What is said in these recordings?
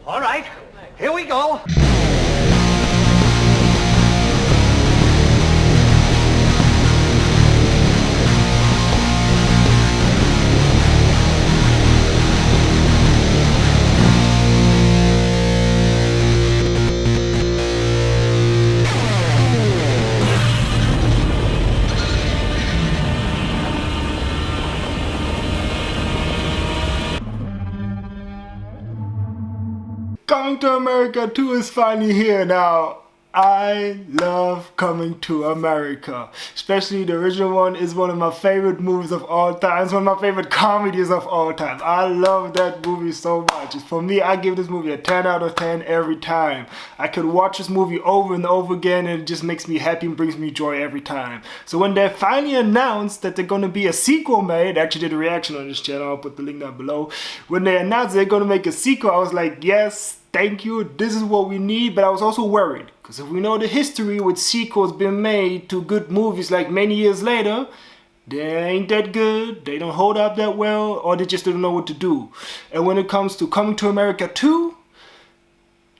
All right, here we go. Coming to America 2 is finally here now. I love Coming to America. Especially the original one is one of my favorite movies of all time. It's one of my favorite comedies of all time. I love that movie so much. For me, I give this movie a 10 out of 10 every time. I could watch this movie over and over again and it just makes me happy and brings me joy every time. So when they finally announced that they're gonna be a sequel made, I actually did a reaction on this channel, I'll put the link down below. When they announced they're gonna make a sequel, I was like, yes, thank you, this is what we need. But I was also worried, because if we know the history with sequels being made to good movies like many years later, they ain't that good, they don't hold up that well, or they just don't know what to do. And when it comes to Coming to America 2,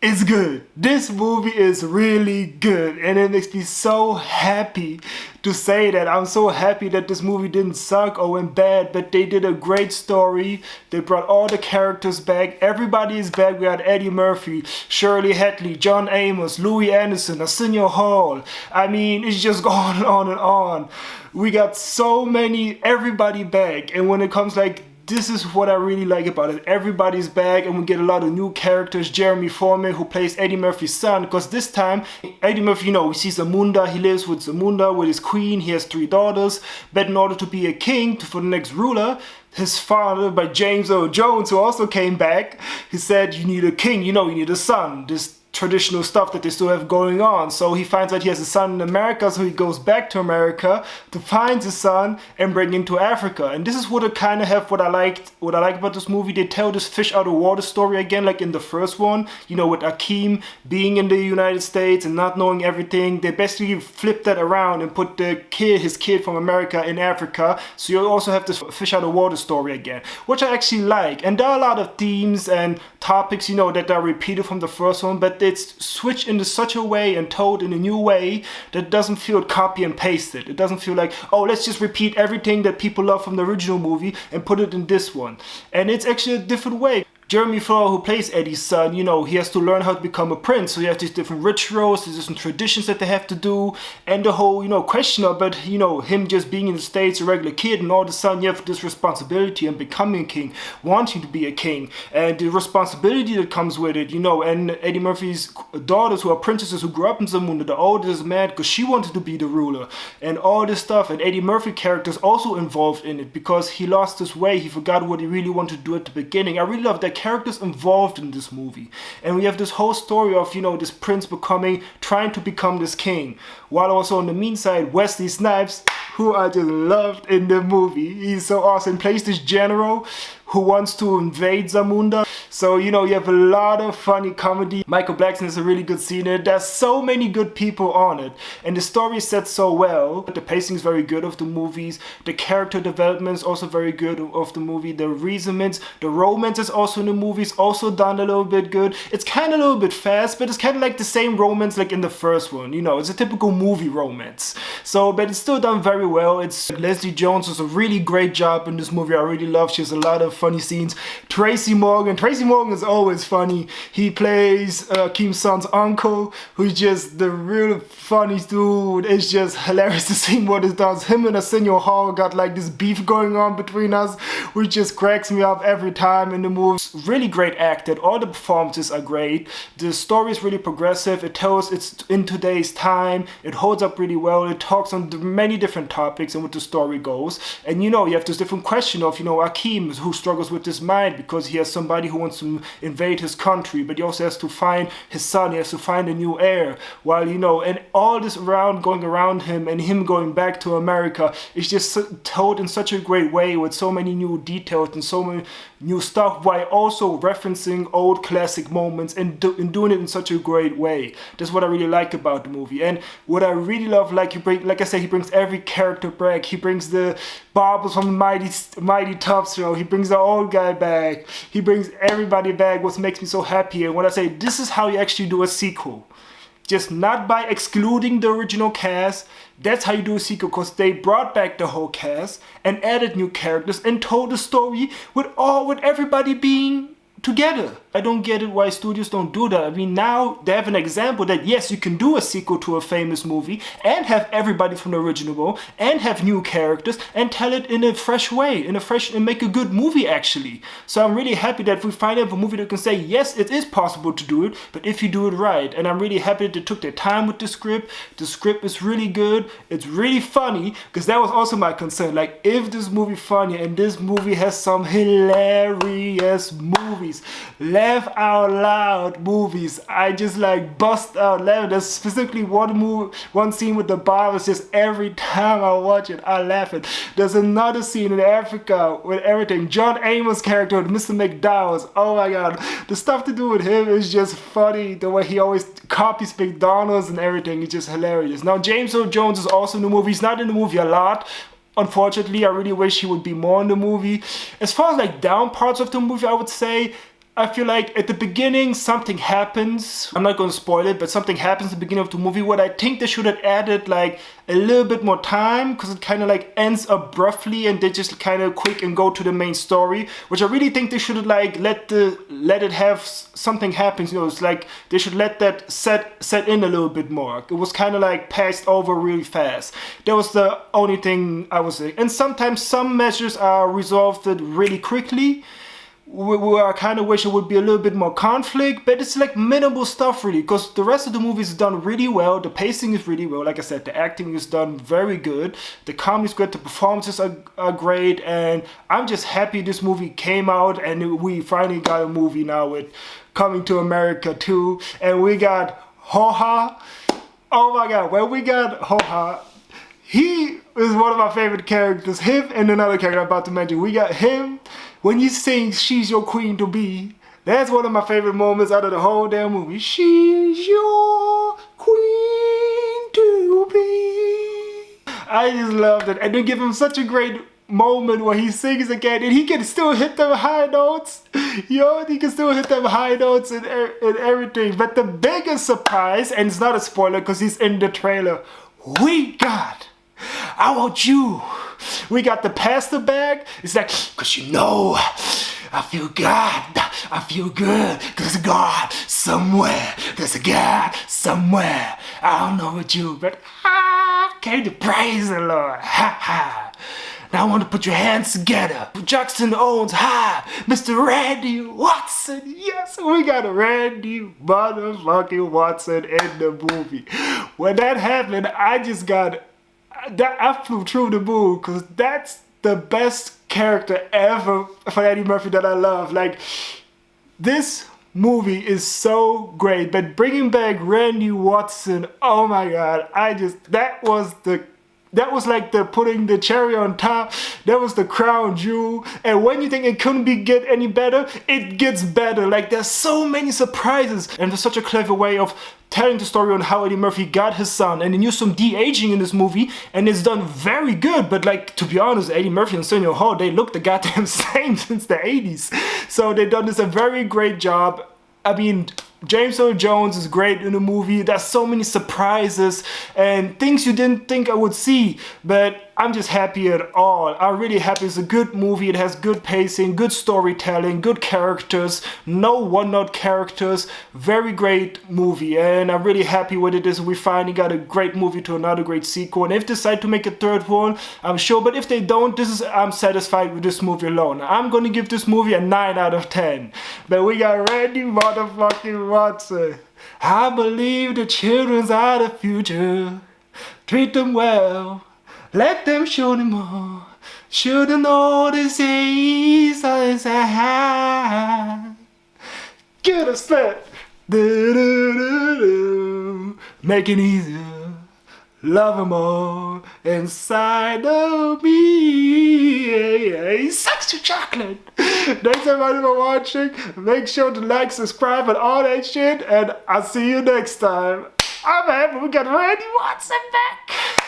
it's good. This movie is really good, and it makes me so happy to say that. I'm so happy that this movie didn't suck or went bad, but they did a great story. They brought all the characters back. Everybody is back. We had Eddie Murphy, Shirley Hadley, John Amos, Louis Anderson, Arsenio Hall. I mean, it's just going on and on. We got so many, everybody back, and when it comes like, this is what I really like about it. Everybody's back and we get a lot of new characters. Jeremy Foreman, who plays Eddie Murphy's son, because this time Eddie Murphy, we see Zamunda, he lives with Zamunda, with his queen, he has 3 daughters, but in order to be a king, for the next ruler, his father, by James Earl Jones, who also came back, he said, you need a king, you need a son. This traditional stuff that they still have going on. So he finds out he has a son in America, so he goes back to America to find his son and bring him to Africa. And this is what I kind of have, what I like about this movie. They tell this fish out of water story again, like in the first one, with Akeem being in the United States and not knowing everything. They basically flip that around and put his kid from America in Africa. So you also have this fish out of water story again, which I actually like. And there are a lot of themes and topics, that are repeated from the first one, but it's switched into such a way and told in a new way that doesn't feel copy and pasted. It doesn't feel like, oh, let's just repeat everything that people love from the original movie and put it in this one. And it's actually a different way. Jeremy Fowler, who plays Eddie's son, he has to learn how to become a prince. So you have these different rituals, these different traditions that they have to do, and the whole, question about, him just being in the States, a regular kid, and all of a sudden you have this responsibility and becoming a king, wanting to be a king, and the responsibility that comes with it, and Eddie Murphy's daughters, who are princesses who grew up in Zamunda, the oldest is mad because she wanted to be the ruler, and all this stuff, and Eddie Murphy character's also involved in it because he lost his way, he forgot what he really wanted to do at the beginning. I really love that characters involved in this movie, and we have this whole story of this prince trying to become this king, while also on the mean side Wesley Snipes, who I just loved in the movie. He's so awesome, plays this general who wants to invade Zamunda. So you have a lot of funny comedy. Michael Blackson is a really good scene in it. There's so many good people on it, and the story is set so well. The pacing is very good of the movies. The character development is also very good of the movie. The reasonings, the romance is also in the movies, also done a little bit good. It's kind of a little bit fast, but it's kind of like the same romance like in the first one. It's a typical movie romance. So, but it's still done very well. It's Leslie Jones does a really great job in this movie. I really love. She has a lot of funny scenes. Tracy Morgan is always funny. He plays Kim's son's uncle, who's just the real funny dude. It's just hilarious to see what it does. Him and Arsenio Hall got like this beef going on between us, which just cracks me up every time in the movie. Really great acted. All the performances are great. The story is really progressive. It tells it's in today's time. It holds up really well. It talks on many different topics and what the story goes. And you have this different question of Akeem, who struggles with his mind because he has somebody who wants to invade his country, but he also has to find his son, he has to find a new heir, while and all this going around him and him going back to America is just told in such a great way with so many new details and so many new stuff while also referencing old classic moments and doing it in such a great way. That's what I really like about the movie. And what I really love, like I said, he brings every character back. He brings the Barbers from the Mighty Tough Show. He brings the old guy back. He brings everybody back, what makes me so happy. And when I say this is how you actually do a sequel, just not by excluding the original cast. That's how you do a sequel, because they brought back the whole cast and added new characters and told the story with everybody being together. I don't get it why studios don't do that. I mean, now they have an example that yes, you can do a sequel to a famous movie and have everybody from the original and have new characters and tell it in a fresh way, and make a good movie actually. So I'm really happy that we finally have a movie that can say yes, it is possible to do it, but if you do it right. And I'm really happy that they took their time with the script. The script is really good. It's really funny, because that was also my concern. Like, if this movie funny, and this movie has some hilarious movies, laugh out loud movies. I just like bust out laughing. There's specifically one scene with the bar is just every time I watch it, I laugh it. There's another scene in Africa with everything. John Amos' character with Mr. McDowell's. Oh my god. The stuff to do with him is just funny. The way he always copies McDonald's and everything is just hilarious. Now, James Earl Jones is also in the movie. He's not in the movie a lot. Unfortunately, I really wish he would be more in the movie. As far as like down parts of the movie, I would say, I feel like at the beginning something happens. I'm not going to spoil it, but something happens at the beginning of the movie what I think they should have added like a little bit more time, because it kind of like ends abruptly and they just kind of quick and go to the main story, which I really think they should have like let it have something happen. You know, it's like they should let that set in a little bit more. It was kind of like passed over really fast. That was the only thing I was saying. And sometimes some measures are resolved really quickly. I kind of wish it would be a little bit more conflict, but it's like minimal stuff really, because the rest of the movie is done really well. The pacing is really well. Like I said, the acting is done very good. The comedy is good. The performances are great, and I'm just happy this movie came out and we finally got a movie now with Coming to America 2, and we got Ho-Ha. Oh my god, when we got Ho-Ha, he is one of my favorite characters. Him and another character I'm about to mention. We got him. When you sing She's Your Queen to Be, that's one of my favorite moments out of the whole damn movie. She's your queen to be. I just loved it. And they give him such a great moment where he sings again and he can still hit them high notes. Yo, he can still hit them high notes and everything. But the biggest surprise, and it's not a spoiler because he's in the trailer, we got I Want You. We got the pastor back. It's like, cause you know, I feel God. I feel good. There's a God somewhere. There's a God somewhere. I don't know what you, but I came to praise the Lord. Ha ha. Now I want to put your hands together. Jackson Owens, hi. Mr. Randy Watson. Yes, we got a Randy motherfucking Watson in the movie. When that happened, I flew through the moon, because that's the best character ever for Eddie Murphy that I love. Like, this movie is so great, but bringing back Randy Watson, oh my god, that was like the putting the cherry on top. That was the crown jewel. And when you think it couldn't get any better, it gets better. Like, there's so many surprises. And there's such a clever way of telling the story on how Eddie Murphy got his son. And they use some de-aging in this movie, and it's done very good. But like, to be honest, Eddie Murphy and Arsenio Hall, they look the goddamn same since the 80s. So they done this a very great job. I mean, James Earl Jones is great in the movie. There's so many surprises and things you didn't think I would see, but I'm just happy at all. I'm really happy. It's a good movie. It has good pacing, good storytelling, good characters, no one-note characters. Very great movie, and I'm really happy with it. We finally got a great movie to another great sequel, and if they decide to make a third one, I'm sure, but if they don't, I'm satisfied with this movie alone. I'm gonna give this movie a 9 out of 10. But we got Randy motherfucking Watson. I believe the children are the future. Treat them well. Let them show them all. Shouldn't know this is a get a split. Make it easier. love them all inside of me. Sex to chocolate. Thanks everybody for watching. Make sure to like, subscribe, and all that shit. And I'll see you next time. I'm happy we got Randy Watson back.